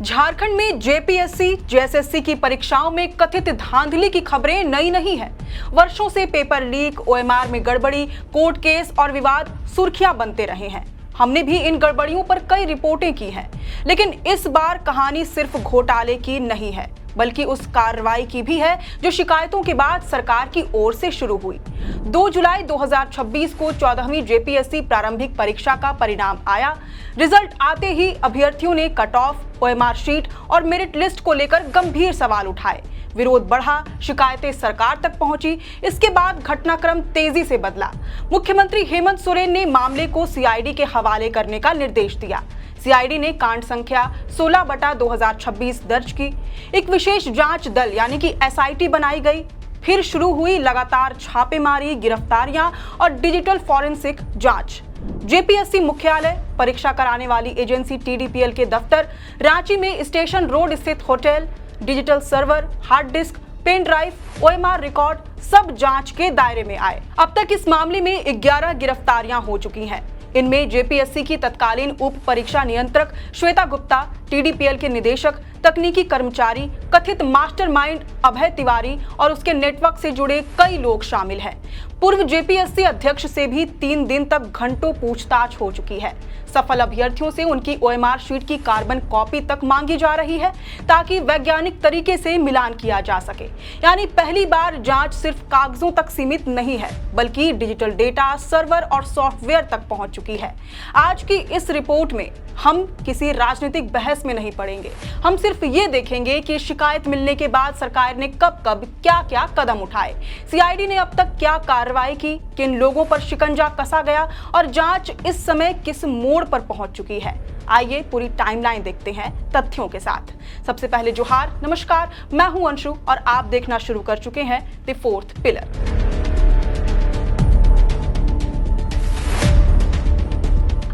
झारखंड में JPSC, JSSC की परीक्षाओं में कथित धांधली की खबरें नई नहीं है। वर्षों से पेपर लीक, ओएमआर में गड़बड़ी, कोर्ट केस और विवाद सुर्खियां बनते रहे हैं। हमने भी इन गड़बड़ियों पर कई रिपोर्टें की हैं, लेकिन इस बार कहानी सिर्फ घोटाले की नहीं है, बल्कि उस कार्रवाई की भी है जो शिकायतों के बाद सरकार की ओर से शुरू हुई। 2 जुलाई 2026 को 14वीं जेपीएससी प्रारंभिक परीक्षा का परिणाम आया। रिजल्ट आते ही अभ्यर्थियों ने कट ऑफ, ओएमआर शीट और मेरिट लिस्ट को लेकर गंभीर सवाल उठाए। विरोध बढ़ा, शिकायतें सरकार तक पहुंची। इसके बाद घटनाक्रम तेजी से बदला। मुख्यमंत्री हेमंत सोरेन ने मामले को सीआईडी के हवाले करने का निर्देश दिया। सीआईडी ने कांड संख्या 16/2026 दर्ज की। एक विशेष जांच दल यानी कि एसआईटी बनाई गई। फिर शुरू हुई लगातार छापेमारी, गिरफ्तारियां और डिजिटल फॉरेंसिक जांच। जेपीएससी मुख्यालय, परीक्षा कराने वाली एजेंसी टीडीपीएल के दफ्तर, रांची में स्टेशन रोड स्थित होटल, digital server, hard disk, pen drive, OMR record सब जांच के दायरे में आए। अब तक इस मामले में 11 गिरफ्तारियां हो चुकी हैं। इनमें जेपीएससी की तत्कालीन उप परीक्षा नियंत्रक श्वेता गुप्ता, टीडीपीएल के निदेशक, तकनीकी कर्मचारी, कथित मास्टरमाइंड अभय तिवारी और उसके नेटवर्क से जुड़े कई लोग शामिल हैं। पूर्व जेपीएससी अध्यक्ष से भी 3 दिन तक घंटों पूछताछ हो चुकी है। सफल अभ्यर्थियों से उनकी ओएमआर शीट की कार्बन कॉपी तक मांगी जा रही है ताकि वैज्ञानिक तरीके से मिलान किया जा सके। यानी पहली बार जांच सिर्फ कागजों तक सीमित नहीं है, बल्कि डिजिटल डेटा, सर्वर और सॉफ्टवेयर तक पहुंच चुकी है। आज की इस रिपोर्ट में हम किसी राजनीतिक बहस में नहीं पड़ेंगे। हम सिर्फ ये देखेंगे कि शिकायत मिलने के बाद सरकार ने कब कब क्या क्या कदम उठाए, सीआईडी ने अब तक क्या कार्रवाई की, किन लोगों पर शिकंजा कसा गया और जांच इस समय किस मोड़ पर पहुंच चुकी है। आइए पूरी टाइमलाइन देखते हैं तथ्यों के साथ। सबसे पहले जोहार, नमस्कार, मैं हूं अंशु और आप देखना शुरू कर चुके हैं द फोर्थ पिलर।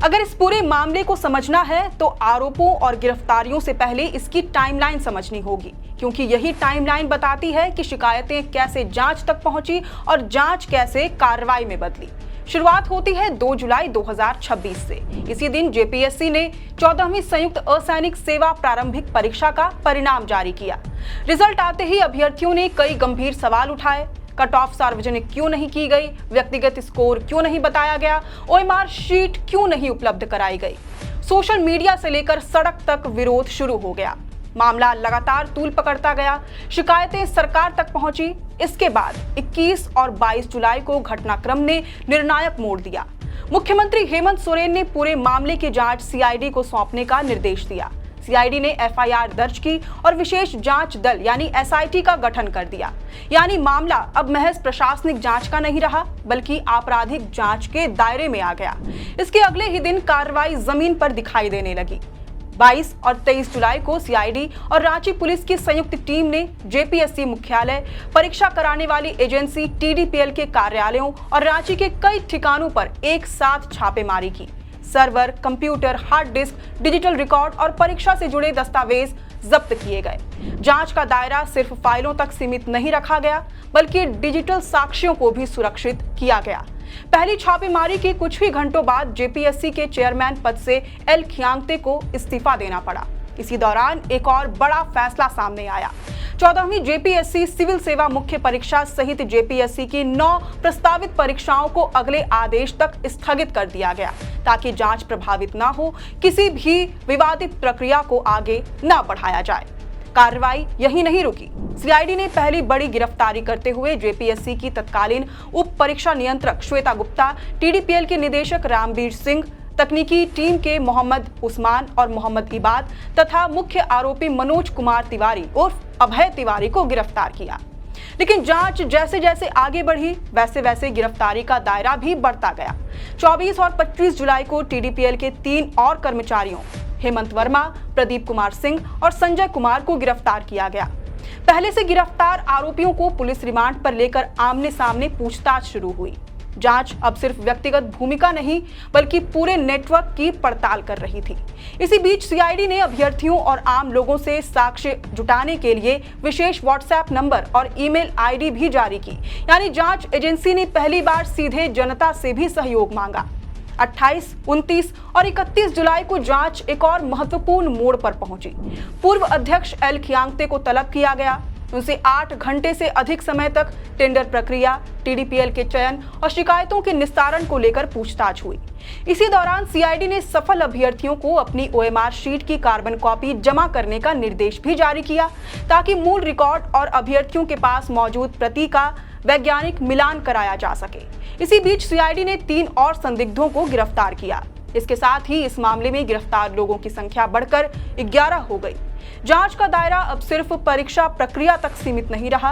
अगर इस पूरे मामले को समझना है तो आरोपों और गिरफ्तारियों से पहले इसकी टाइमलाइन समझनी होगी, क्योंकि यही टाइमलाइन बताती है कि शिकायतें कैसे जांच तक पहुंची और जांच कैसे कार्रवाई में बदली। शुरुआत होती है 2 जुलाई 2026 से। इसी दिन जेपीएससी ने 14वीं संयुक्त असैनिक सेवा प्रारंभिक परीक्षा का परिणाम जारी किया। रिजल्ट आते ही अभ्यर्थियों ने कई गंभीर सवाल उठाए। कट ऑफ सार्वजनिक क्यों नहीं की गई, व्यक्तिगत स्कोर क्यों नहीं बताया गया, ओएमआर शीट क्यों नहीं उपलब्ध कराई गई। सोशल मीडिया से लेकर सड़क तक विरोध शुरू हो गया। मामला लगातार तूल पकड़ता गया, शिकायतें सरकार तक पहुंची। इसके बाद 21 और 22 जुलाई को घटनाक्रम ने निर्णायक मोड़ दिया। मुख्यमंत्री हेमंत सोरेन ने पूरे मामले की जांच सीआईडी को सौंपने का निर्देश दिया। सीआईडी ने एफआईआर दर्ज की और विशेष जांच दल यानी एसआईटी का गठन कर दिया। यानी मामला अब महज प्रशासनिक जांच का नहीं रहा, बल्कि आपराधिक जांच के दायरे में आ गया। इसके अगले ही दिन कार्रवाई जमीन पर दिखाई देने लगी। 22 और 23 जुलाई को सीआईडी और रांची पुलिस की संयुक्त टीम ने जेपीएससी मुख्यालय, परीक्षा कराने वाली एजेंसी टीडीपीएल के कार्यालयों और रांची के कई ठिकानों पर एक साथ छापेमारी की। Server, computer, hard disk, digital record और परीक्षा से जुड़े दस्तावेज जब्त किए गए। जांच का दायरा सिर्फ फाइलों तक सीमित नहीं रखा गया, बल्कि डिजिटल साक्ष्यों को भी सुरक्षित किया गया। पहली छापेमारी के कुछ ही घंटों बाद जेपीएससी के चेयरमैन पद से एल खियांगते को इस्तीफा देना पड़ा। इसी दौरान एक और बड़ा फैसला सामने आया। 14वीं जेपीएससी सिविल सेवा मुख्य परीक्षा सहित जेपीएससी की 9 प्रस्तावित परीक्षाओं को अगले आदेश तक स्थगित कर दिया गया, ताकि जांच प्रभावित न हो, किसी भी विवादित प्रक्रिया को आगे न बढ़ाया जाए। कार्रवाई यही नहीं रुकी। सीआईडी ने पहली बड़ी गिरफ्तारी करते हुए जेपीएससी की तत्कालीन उप परीक्षा नियंत्रक श्वेता गुप्ता, टीडीपीएल के निदेशक रामवीर सिंह, तकनीकी टीम के मोहम्मद उस्मान और मोहम्मद इबाद तथा मुख्य आरोपी मनोज कुमार तिवारी उर्फ अभय तिवारी को गिरफ्तार किया। लेकिन जांच जैसे जैसे आगे बढ़ी, वैसे वैसे गिरफ्तारी का दायरा भी बढ़ता गया। 24 और 25 जुलाई को टीडीपीएल के 3 और कर्मचारियों हेमंत वर्मा, प्रदीप कुमार सिंह और संजय कुमार को गिरफ्तार किया गया। पहले से गिरफ्तार आरोपियों को पुलिस रिमांड पर लेकर आमने सामने पूछताछ शुरू हुई। जांच अब सिर्फ व्यक्तिगत भूमिका नहीं, बल्कि पूरे नेटवर्क की पड़ताल कर रही थी। इसी बीच सीआईडी ने अभ्यर्थियों और आम लोगों से साक्ष्य जुटाने के लिए विशेष व्हाट्सएप नंबर और ईमेल आईडी भी जारी की। यानी जांच एजेंसी ने पहली बार सीधे जनता से भी सहयोग मांगा। 28, 29 और 31 जुलाई को जांच एक और महत्वपूर्ण मोड़ पर पहुंची। पूर्व अध्यक्ष एल खियांगते को तलब किया गया। उनसे 8 घंटे से अधिक समय तक टेंडर प्रक्रिया, टीडीपीएल के चयन और शिकायतों के निस्तारण को लेकर पूछताछ हुई। इसी दौरान सीआईडी ने सफल अभ्यर्थियों को अपनी ओएमआर शीट की कार्बन कॉपी जमा करने का निर्देश भी जारी किया, ताकि मूल रिकॉर्ड और अभ्यर्थियों के पास मौजूद प्रति का वैज्ञानिक मिलान कराया जा सके। इसी बीच सीआईडी ने 3 और संदिग्धों को गिरफ्तार किया। इसके साथ ही इस मामले में गिरफ्तार लोगों की संख्या बढ़कर 11 हो गई। जांच का दायरा अब सिर्फ परीक्षा प्रक्रिया तक सीमित नहीं रहा।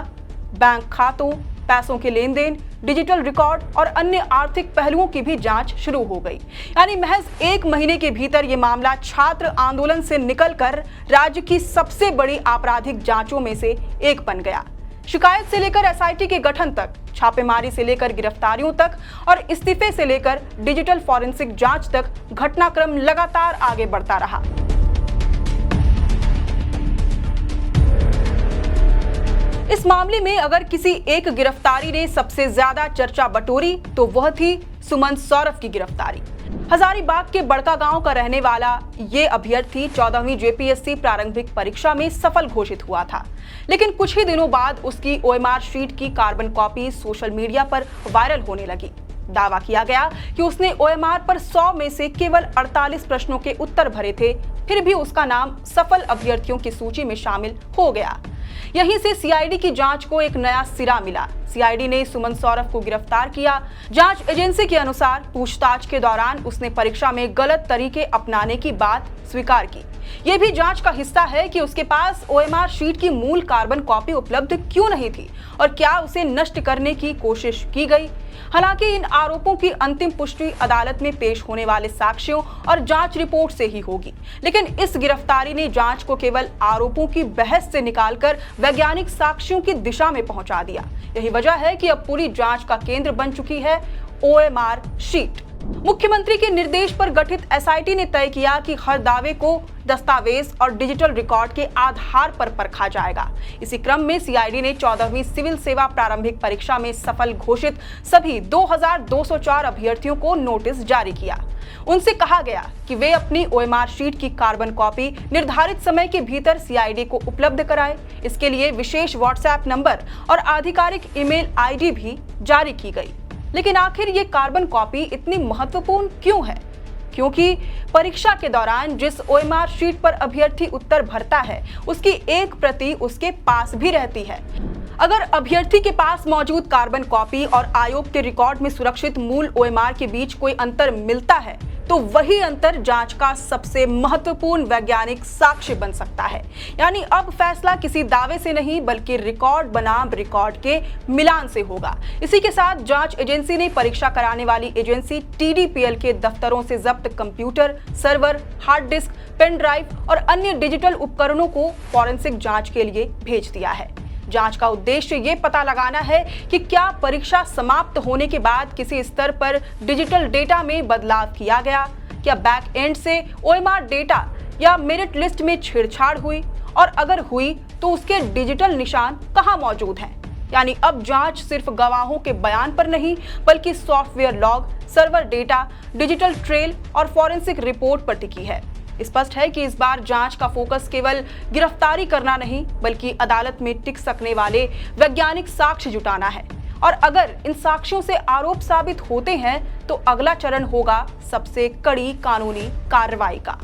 बैंक खातों, पैसों के लेन देन, डिजिटल रिकॉर्ड और अन्य आर्थिक पहलुओं की भी जांच शुरू हो गई। यानी महज 1 महीने के भीतर ये मामला छात्र आंदोलन से निकलकर राज्य की सबसे बड़ी आपराधिक जांचों में से एक बन गया। शिकायत से लेकर एसआईटी के गठन तक, छापेमारी से लेकर गिरफ्तारियों तक और इस्तीफे से लेकर डिजिटल फॉरेंसिक जांच तक घटनाक्रम लगातार आगे बढ़ता रहा। इस मामले में अगर किसी एक गिरफ्तारी ने सबसे ज्यादा चर्चा बटोरी तो वह थी सुमन सौरभ की गिरफ्तारी। हजारीबाग के बड़का गांव का रहने वाला ये अभ्यर्थी 14वीं जेपीएससी प्रारंभिक परीक्षा में सफल घोषित हुआ था, लेकिन कुछ ही दिनों बाद उसकी ओएमआर शीट की कार्बन कॉपी सोशल मीडिया पर वायरल होने लगी। दावा किया गया कि उसने ओएमआर पर 100 में से केवल 48 प्रश्नों के उत्तर भरे थे, फिर भी उसका नाम सफल अभ्यर्थियों की सूची में शामिल हो गया। यहीं से सीआईडी की जांच को एक नया सिरा मिला। सीआईडी ने सुमन सौरभ को गिरफ्तार किया। जांच एजेंसी के अनुसार पूछताछ के दौरान उसने परीक्षा में गलत तरीके अपनाने की बात स्वीकार की। यह भी जांच का हिस्सा है कि उसके पास ओएमआर शीट की मूल कार्बन कॉपी उपलब्ध क्यों नहीं थी और क्या उसे नष्ट करने की कोशिश की गई। हालांकि इन आरोपों की अंतिम पुष्टि अदालत में पेश होने वाले साक्ष्यों और जांच रिपोर्ट से ही होगी, लेकिन इस गिरफ्तारी ने जांच को केवल आरोपों की बहस से निकालकर वैज्ञानिक साक्ष्यों की दिशा में पहुंचा दिया। यही वजह है कि अब पूरी जांच का केंद्र बन चुकी है ओएमआर शीट। मुख्यमंत्री के निर्देश पर गठित एसआईटी ने तय किया कि हर दावे को दस्तावेज और डिजिटल रिकॉर्ड के आधार पर परखा जाएगा। इसी क्रम में सीआईडी ने 14वीं सिविल सेवा प्रारंभिक परीक्षा में सफल घोषित सभी 2204 अभ्यर्थियों को नोटिस जारी किया। उनसे कहा गया कि वे अपनी ओएमआर शीट की कार्बन कॉपी निर्धारित समय के भीतर सीआईडी को उपलब्ध कराएं। इसके लिए विशेष व्हाट्सएप नंबर और आधिकारिक ईमेल आईडी भी जारी की गई। लेकिन आखिर ये कार्बन कॉपी इतनी महत्वपूर्ण क्यों है? क्योंकि परीक्षा के दौरान जिस ओएमआर शीट पर अभ्यर्थी उत्तर भरता है, उसकी एक प्रति उसके पास भी रहती है। अगर अभ्यर्थी के पास मौजूद कार्बन कॉपी और आयोग के रिकॉर्ड में सुरक्षित मूल ओएमआर के बीच कोई अंतर मिलता है, तो वही अंतर जांच का सबसे महत्वपूर्ण वैज्ञानिक साक्ष्य बन सकता है। यानी अब फैसला किसी दावे से नहीं, बल्कि रिकॉर्ड बनाम रिकॉर्ड के मिलान से होगा। इसी के साथ जांच एजेंसी ने परीक्षा कराने वाली एजेंसी टीडीपीएल के दफ्तरों से जब्त computer, server, hard disk, pen drive और अन्य डिजिटल उपकरणों को फॉरेंसिक जांच के लिए भेज दिया है। जांच का उद्देश्य ये पता लगाना है कि क्या परीक्षा समाप्त होने के बाद किसी स्तर पर डिजिटल डेटा में बदलाव किया गया, क्या बैक एंड से ओएमआर डेटा या मेरिट लिस्ट में छेड़छाड़ हुई, और अगर हुई तो उसके डिजिटल निशान कहां मौजूद हैं। यानी अब जांच सिर्फ गवाहों के बयान पर नहीं, बल्कि software log, server data, digital trail और फॉरेंसिक रिपोर्ट पर टिकी है। स्पष्ट है कि इस बार जांच का फोकस केवल गिरफ्तारी करना नहीं, बल्कि अदालत में टिक सकने वाले वैज्ञानिक साक्ष्य जुटाना है। और अगर इन साक्ष्यों से आरोप साबित होते हैं तो अगला चरण होगा सबसे कड़ी कानूनी कार्रवाई का।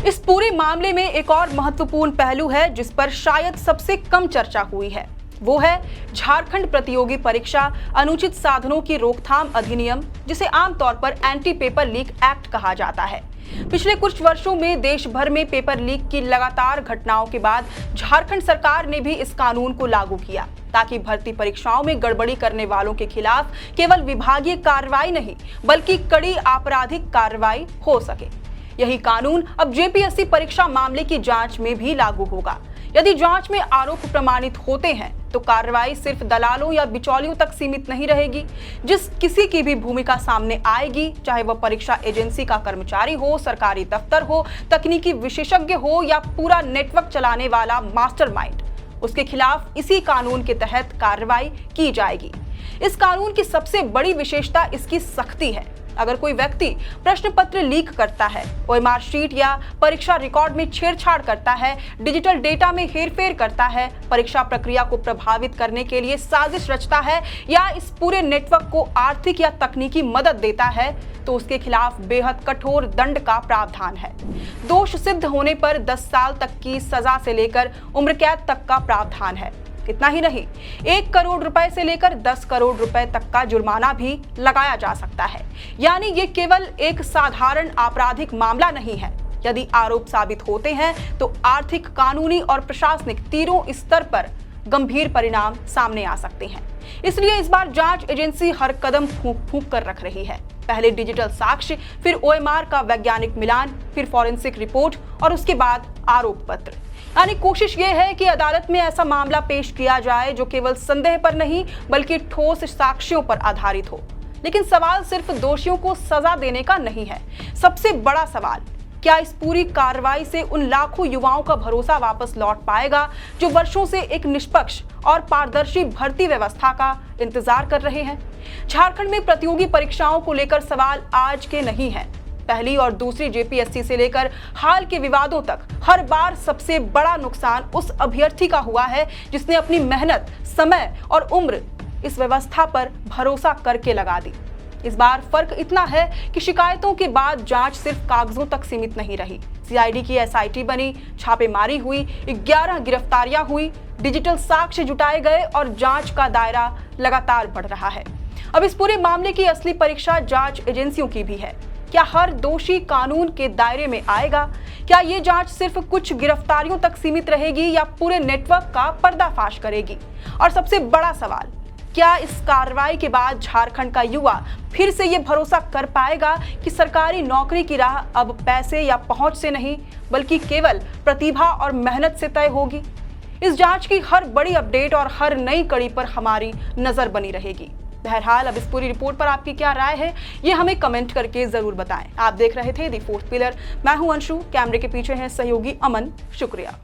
इस पूरे मामले में एक और महत्वपूर्ण पहलू है जिस पर शायद सबसे कम चर्चा हुई है। वो है झारखंड प्रतियोगी परीक्षा अनुचित साधनों की रोकथाम अधिनियम, जिसे आमतौर पर एंटी पेपर लीक एक्ट कहा जाता है। पिछले कुछ वर्षों में देश भर में पेपर लीक की लगातार घटनाओं के बाद झारखंड सरकार ने भी इस कानून को लागू किया, ताकि भर्ती परीक्षाओं में गड़बड़ी करने वालों के खिलाफ केवल विभागीय कार्रवाई नहीं, बल्कि कड़ी आपराधिक कार्रवाई हो सके। यही कानून अब जेपीएससी परीक्षा मामले की जांच में भी लागू होगा। यदि जांच में आरोप प्रमाणित होते हैं तो कार्रवाई सिर्फ दलालों या बिचौलियों तक सीमित नहीं रहेगी। जिस किसी की भी भूमिका सामने आएगी, चाहे वह परीक्षा एजेंसी का कर्मचारी हो, सरकारी दफ्तर हो, तकनीकी विशेषज्ञ हो या पूरा नेटवर्क चलाने वाला मास्टरमाइंड, उसके खिलाफ इसी कानून के तहत कार्रवाई की जाएगी। इस कानून की सबसे बड़ी विशेषता इसकी सख्ती है। अगर कोई व्यक्ति प्रश्न पत्र लीक करता है, ओएमआर शीट या परीक्षा रिकॉर्ड में छेड़छाड़ करता है, डिजिटल डेटा में हेरफेर करता है, परीक्षा प्रक्रिया को प्रभावित करने के लिए साजिश रचता है या इस पूरे नेटवर्क को आर्थिक या तकनीकी मदद देता है, तो उसके खिलाफ बेहद कठोर दंड का प्रावधान है। दोष सिद्ध होने पर 10 साल तक की सजा से लेकर उम्र कैद तक का प्रावधान है। इतना ही नहीं, 1 करोड़ रुपए से लेकर 10 करोड़ रुपए तक का जुर्माना भी लगाया जा सकता है। यानी ये केवल एक साधारण आपराधिक मामला नहीं है। यदि आरोप साबित होते हैं तो आर्थिक, कानूनी और प्रशासनिक तीनों स्तर पर गंभीर परिणाम सामने आ सकते हैं। इसलिए इस बार जांच एजेंसी हर कदम फूंक फूंक कर रख रही है। पहले डिजिटल साक्ष्य, फिर ओएमआर का वैज्ञानिक मिलान, फिर फॉरेंसिक रिपोर्ट और उसके बाद आरोप पत्र। यानी कोशिश ये है कि अदालत में ऐसा मामला पेश किया जाए जो केवल संदेह पर नहीं बल्कि ठोस साक्ष्यों पर आधारित हो। लेकिन सवाल सिर्फ दोषियों को सजा देने का नहीं है। सबसे बड़ा सवाल, क्या इस पूरी कार्रवाई से उन लाखों युवाओं का भरोसा वापस लौट पाएगा जो वर्षों से एक निष्पक्ष और पारदर्शी भर्ती व्यवस्था का इंतजार कर रहे हैं? झारखंड में प्रतियोगी परीक्षाओं को लेकर सवाल आज के नहीं है। पहली और दूसरी जेपीएससी से लेकर हाल के विवादों तक हर बार सबसे बड़ा नुकसान उस अभ्यर्थी का हुआ है जिसने अपनी मेहनत, समय और उम्र इस व्यवस्था पर भरोसा करके लगा दी। इस बार फर्क इतना है कि शिकायतों के बाद जांच सिर्फ कागजों तक सीमित नहीं रही। सीआईडी की एसआईटी बनी, छापेमारी हुई, 11 गिरफ्तारियां हुई, डिजिटल साक्ष्य जुटाए गए और जांच का दायरा लगातार बढ़ रहा है। अब इस पूरे मामले की असली परीक्षा जांच एजेंसियों की भी है। क्या हर दोषी कानून के दायरे में आएगा? क्या ये जांच सिर्फ कुछ गिरफ्तारियों तक सीमित रहेगी या पूरे नेटवर्क का पर्दाफाश करेगी? और सबसे बड़ा सवाल, क्या इस कार्रवाई के बाद झारखंड का युवा फिर से ये भरोसा कर पाएगा कि सरकारी नौकरी की राह अब पैसे या पहुंच से नहीं बल्कि केवल प्रतिभा और मेहनत से तय होगी? इस जांच की हर बड़ी अपडेट और हर नई कड़ी पर हमारी नजर बनी रहेगी। बहरहाल, अब इस पूरी रिपोर्ट पर आपकी क्या राय है, ये हमें कमेंट करके जरूर बताएं। आप देख रहे थे द फोर्थ पिलर। मैं हूं अंशु, कैमरे के पीछे हैं सहयोगी अमन। शुक्रिया।